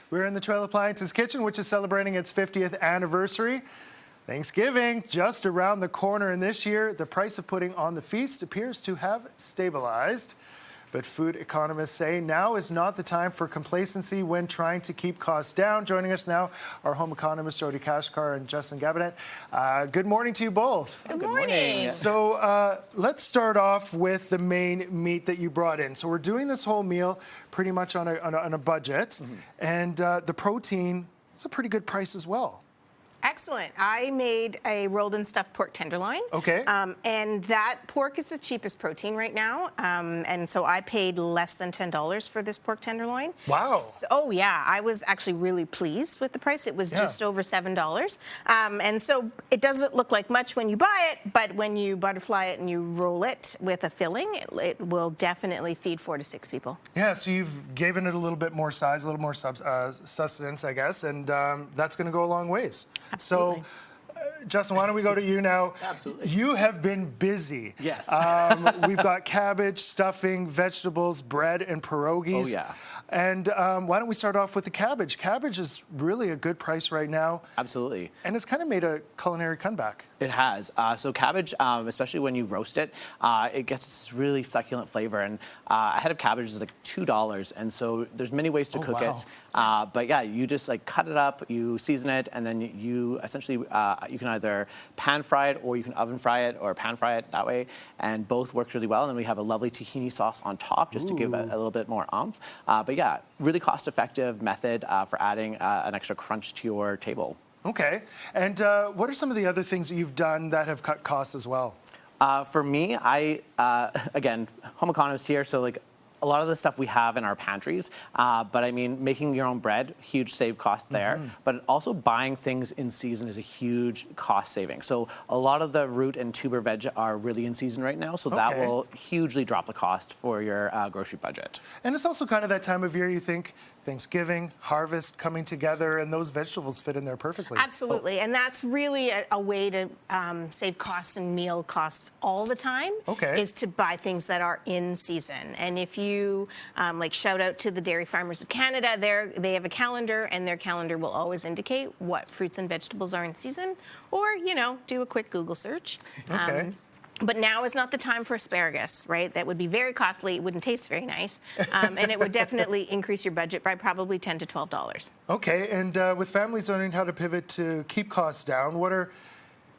We're in the Trail Appliances kitchen, which is celebrating its 50th anniversary. Thanksgiving just around the corner, and this year the price of putting on the feast appears to have stabilized. But food economists say now is not the time for complacency when trying to keep costs down. Joining us now are home economists Jodie Kachkar and Justin Gabinet. Good morning to you both. Good morning. So let's start off with the main meat that you brought in. So we're doing this whole meal pretty much on a budget, and the protein is a pretty good price as well. Excellent. I made a rolled and stuffed pork tenderloin. Okay. And that pork is the cheapest protein right now. And so I paid less than $10 for this pork tenderloin. Wow. Oh, yeah. I was actually really pleased with the price. It was just over $7. And so it doesn't look like much when you buy it, but when you butterfly it and you roll it with a filling, it will definitely feed 4 to 6 people. Yeah, so you've given it a little bit more size, a little more sustenance, I guess, and that's going to go a long ways. Absolutely. So, Justin, why don't we go to you now? Absolutely. You have been busy. Yes. We've got cabbage, stuffing, vegetables, bread, and pierogies. Oh, yeah. And why don't we start off with the cabbage? Cabbage is really a good price right now. Absolutely. And it's kind of made a culinary comeback. It has. So cabbage, especially when you roast it, it gets this really succulent flavor. And a head of cabbage is like $2. And so there's many ways to cook it. But yeah, you just like cut it up, you season it, and then you essentially, you can either pan fry it or you can oven fry it or pan fry it that way. And both work really well. And then we have a lovely tahini sauce on top just to give it a little bit more oomph. But yeah, really cost-effective method for adding an extra crunch to your table. Okay. And what are some of the other things that you've done that have cut costs as well? For me, again, home economist here, so like a lot of the stuff we have in our pantries, but I mean, making your own bread, huge save cost there, but also buying things in season is a huge cost saving. So a lot of the root and tuber veg are really in season right now, so that will hugely drop the cost for your grocery budget. And it's also kind of that time of year you think Thanksgiving, harvest coming together, and those vegetables fit in there perfectly. Absolutely, and that's really a way to save costs and meal costs all the time, is to buy things that are in season. And if you, like shout out to the Dairy Farmers of Canada, they have a calendar, and their calendar will always indicate what fruits and vegetables are in season, or, you know, do a quick Google search. But now is not the time for asparagus, right? That would be very costly. It wouldn't taste very nice. And it would definitely increase your budget by probably $10 to $12. Okay, and with families learning how to pivot to keep costs down, what are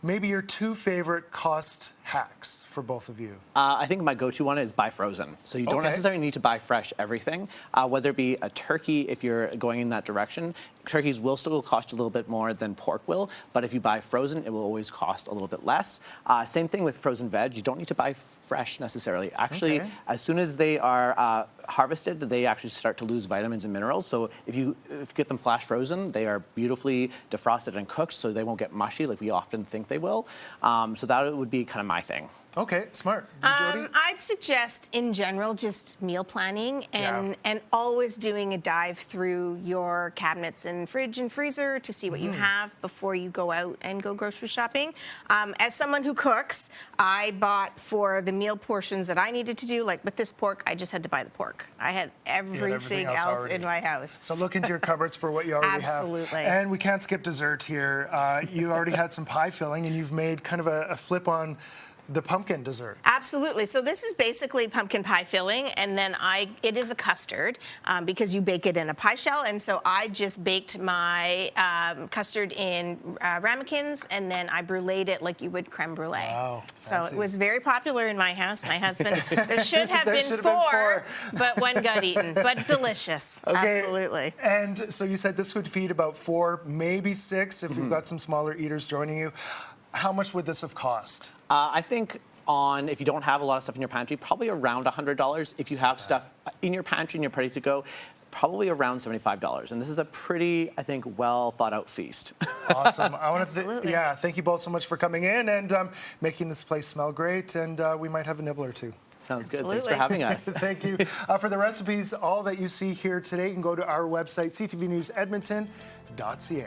maybe your 2 favorite cost hacks for both of you? I think my go-to one is buy frozen. So you don't necessarily need to buy fresh everything, whether it be a turkey if you're going in that direction. Turkeys will still cost a little bit more than pork will, but if you buy frozen, it will always cost a little bit less. Same thing with frozen veg. You don't need to buy fresh necessarily. Actually, as soon as they are harvested, they actually start to lose vitamins and minerals. So if you get them flash frozen, they are beautifully defrosted and cooked, so they won't get mushy like we often think they will. So that would be kind of my thing. Okay, smart. Jodie? I'd suggest, in general, just meal planning and always doing a dive through your cabinets and fridge and freezer to see what you have before you go out and go grocery shopping. As someone who cooks, I bought for the meal portions that I needed to do, like with this pork, I just had to buy the pork. I had everything else in my house. So look into your cupboards for what you already have. Absolutely. And we can't skip dessert here. You already had some pie filling, and you've made kind of a flip on the pumpkin dessert. Absolutely. So this is basically pumpkin pie filling, and then it is a custard because you bake it in a pie shell. And so I just baked my custard in ramekins, and then I bruleed it like you would creme brulee. Wow, so it was very popular in my house. My husband, there should have been 4, but 1 got eaten. But delicious. Okay. Absolutely. And so you said this would feed about 4, maybe 6 if you've got some smaller eaters joining you. How much would this have cost? I think if you don't have a lot of stuff in your pantry, probably around $100. If you have stuff in your pantry and you're ready to go, probably around $75. And this is a pretty, I think, well thought out feast. Awesome. I want to thank you both so much for coming in and making this place smell great. And we might have a nibble or 2. Sounds good. Thanks for having us. Thank you. For the recipes, all that you see here today, you can go to our website, ctvnewsedmonton.ca.